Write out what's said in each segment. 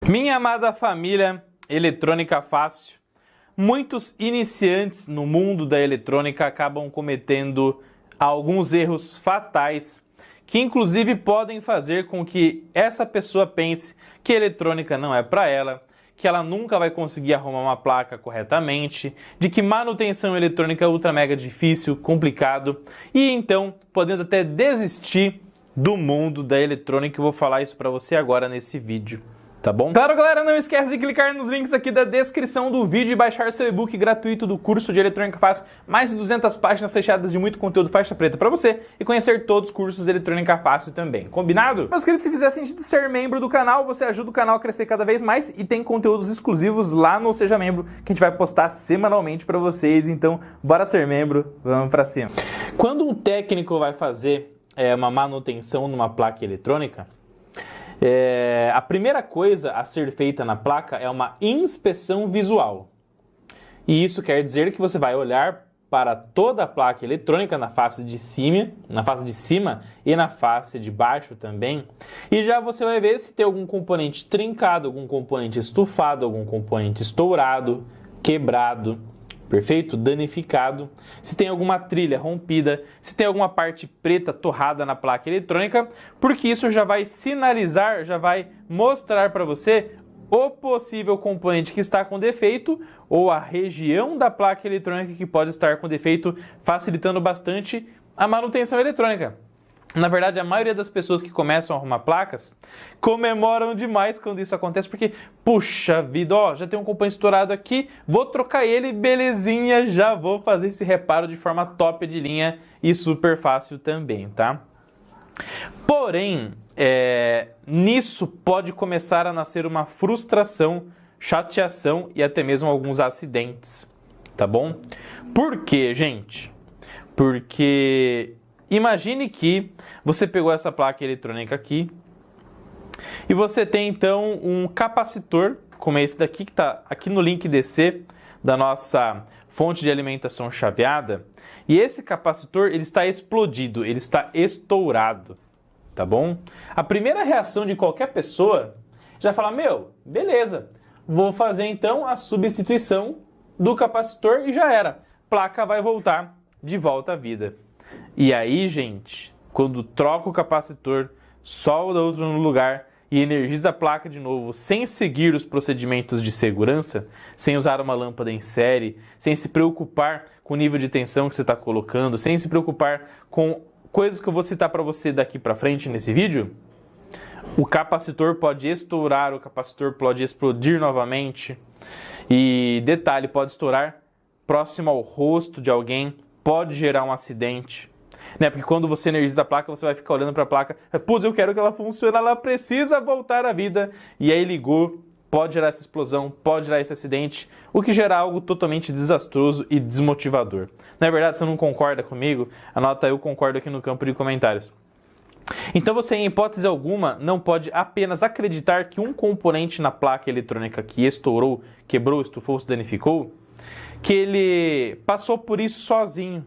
Minha amada família eletrônica fácil, muitos iniciantes no mundo da eletrônica acabam cometendo alguns erros fatais que inclusive podem fazer com que essa pessoa pense que eletrônica não é para ela, que ela nunca vai conseguir arrumar uma placa corretamente, de que manutenção eletrônica é ultra mega difícil, complicado, e então podendo até desistir do mundo da eletrônica. Eu vou falar isso para você agora nesse vídeo. Tá bom? Claro, galera, não esquece de clicar nos links aqui da descrição do vídeo e baixar seu e-book gratuito do curso de Eletrônica Fácil. Mais de 200 páginas fechadas de muito conteúdo faixa preta para você e conhecer todos os cursos de Eletrônica Fácil também. Combinado? Meus queridos, se fizer sentido ser membro do canal, você ajuda o canal a crescer cada vez mais e tem conteúdos exclusivos lá no Seja Membro que a gente vai postar semanalmente para vocês. Então, bora ser membro, vamos para cima. Quando um técnico vai fazer uma manutenção numa placa eletrônica, a primeira coisa a ser feita na placa é uma inspeção visual. E isso quer dizer que você vai olhar para toda a placa eletrônica na face de cima e na face de baixo também. E já você vai ver se tem algum componente trincado, algum componente estufado, algum componente estourado, quebrado. Perfeito? Danificado, se tem alguma trilha rompida, se tem alguma parte preta torrada na placa eletrônica, porque isso já vai sinalizar, já vai mostrar para você o possível componente que está com defeito ou a região da placa eletrônica que pode estar com defeito, facilitando bastante a manutenção eletrônica. Na verdade, a maioria das pessoas que começam a arrumar placas comemoram demais quando isso acontece, porque, puxa vida, ó, já tem um componente estourado aqui, vou trocar ele, belezinha, já vou fazer esse reparo de forma top de linha e super fácil também, tá? Porém, nisso pode começar a nascer uma frustração, chateação e até mesmo alguns acidentes, tá bom? Por quê, gente? Porque imagine que você pegou essa placa eletrônica aqui e você tem então um capacitor como esse daqui que está aqui no link DC da nossa fonte de alimentação chaveada, e esse capacitor ele está explodido, ele está estourado, tá bom? A primeira reação de qualquer pessoa já fala: meu, beleza, vou fazer então a substituição do capacitor e já era, placa vai voltar de volta à vida. E aí, gente, quando troca o capacitor, solda outro no lugar e energiza a placa de novo, sem seguir os procedimentos de segurança, sem usar uma lâmpada em série, sem se preocupar com o nível de tensão que você está colocando, sem se preocupar com coisas que eu vou citar para você daqui para frente nesse vídeo, o capacitor pode estourar, o capacitor pode explodir novamente. E detalhe, pode estourar próximo ao rosto de alguém, pode gerar um acidente. Porque quando você energiza a placa, você vai ficar olhando para a placa, putz, eu quero que ela funcione, ela precisa voltar à vida. E aí ligou, pode gerar essa explosão, pode gerar esse acidente, o que gera algo totalmente desastroso e desmotivador. Na verdade, você não concorda comigo? Anota eu concordo aqui no campo de comentários. Então você, em hipótese alguma, não pode apenas acreditar que um componente na placa eletrônica que estourou, quebrou, estufou, se danificou, que ele passou por isso sozinho.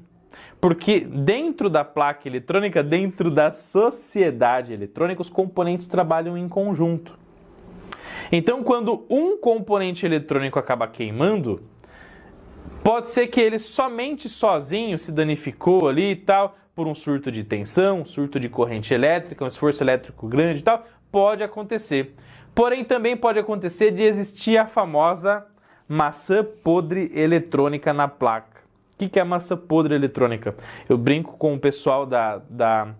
Porque dentro da placa eletrônica, dentro da sociedade eletrônica, os componentes trabalham em conjunto. Então, quando um componente eletrônico acaba queimando, pode ser que ele somente sozinho se danificou ali e tal, por um surto de tensão, um surto de corrente elétrica, um esforço elétrico grande e tal, pode acontecer. Porém, também pode acontecer de existir a famosa maçã podre eletrônica na placa. O que é a maçã podre eletrônica? Eu brinco com o pessoal da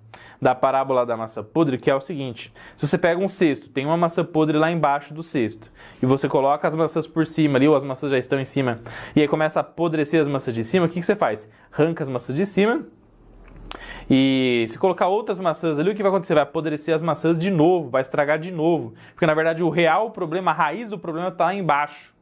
parábola da maçã podre, que é o seguinte: se você pega um cesto, tem uma maçã podre lá embaixo do cesto, e você coloca as maçãs por cima ali, ou as maçãs já estão em cima, e aí começa a apodrecer as maçãs de cima, o que você faz? Arranca as maçãs de cima, e se colocar outras maçãs ali, o que vai acontecer? Vai apodrecer as maçãs de novo, vai estragar de novo, porque na verdade o real problema, a raiz do problema está lá embaixo.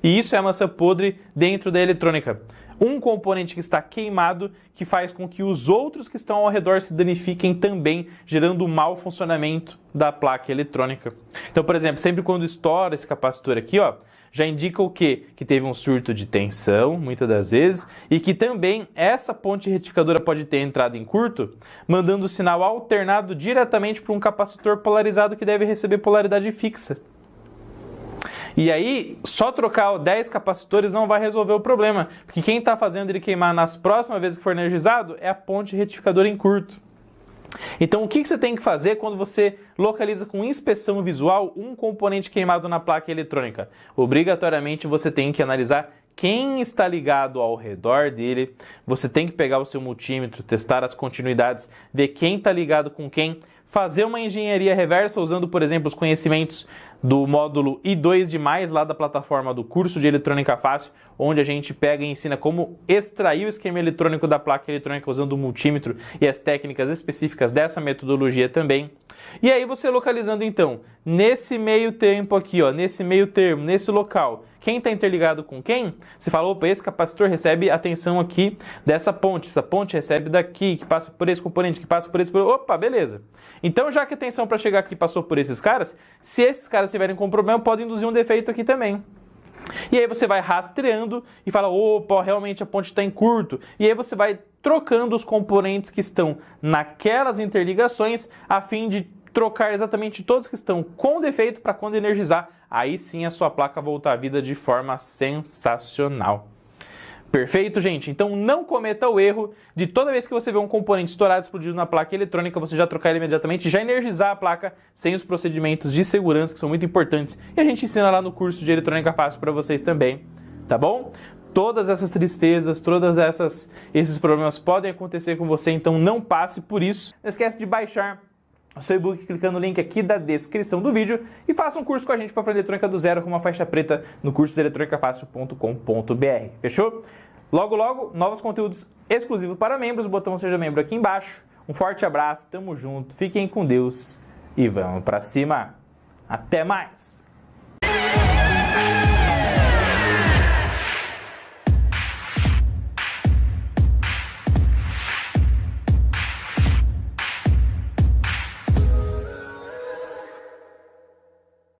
E isso é a maçã podre dentro da eletrônica. Um componente que está queimado que faz com que os outros que estão ao redor se danifiquem também, gerando um mau funcionamento da placa eletrônica. Então, por exemplo, sempre quando estoura esse capacitor aqui, ó, já indica o quê? Que teve um surto de tensão, muitas das vezes, e que também essa ponte retificadora pode ter entrado em curto, mandando o sinal alternado diretamente para um capacitor polarizado que deve receber polaridade fixa. E aí, só trocar 10 capacitores não vai resolver o problema, porque quem está fazendo ele queimar nas próximas vezes que for energizado é a ponte retificadora em curto. Então, o que você tem que fazer quando você localiza com inspeção visual um componente queimado na placa eletrônica? Obrigatoriamente, você tem que analisar quem está ligado ao redor dele, você tem que pegar o seu multímetro, testar as continuidades, ver quem está ligado com quem, fazer uma engenharia reversa usando, por exemplo, os conhecimentos do módulo I2+, lá da plataforma do curso de Eletrônica Fácil, onde a gente pega e ensina como extrair o esquema eletrônico da placa eletrônica usando o multímetro e as técnicas específicas dessa metodologia também. E aí você localizando então, nesse meio tempo aqui, ó, nesse meio termo, nesse local, quem está interligado com quem, você fala, opa, esse capacitor recebe a tensão aqui dessa ponte, essa ponte recebe daqui, que passa por esse componente, que passa por esse... Opa, beleza. Então, já que a tensão para chegar aqui passou por esses caras, se esses caras estiverem com problema, pode induzir um defeito aqui também. E aí você vai rastreando e fala, opa, realmente a ponte está em curto. E aí você vai trocando os componentes que estão naquelas interligações a fim de trocar exatamente todos que estão com defeito para quando energizar, aí sim a sua placa voltar à vida de forma sensacional. Perfeito, gente? Então não cometa o erro de toda vez que você vê um componente estourado, explodido na placa eletrônica, você já trocar ele imediatamente e já energizar a placa sem os procedimentos de segurança que são muito importantes. E a gente ensina lá no curso de Eletrônica Fácil para vocês também, tá bom? Todas essas tristezas, esses problemas podem acontecer com você, então não passe por isso. Não esquece de baixar o seu e-book clicando no link aqui da descrição do vídeo e faça um curso com a gente para aprender eletrônica do zero com uma faixa preta no curso de eletronicafácil.com.br. Fechou? Logo, logo, novos conteúdos exclusivos para membros. O botão Seja Membro aqui embaixo. Um forte abraço, tamo junto, fiquem com Deus e vamos para cima. Até mais!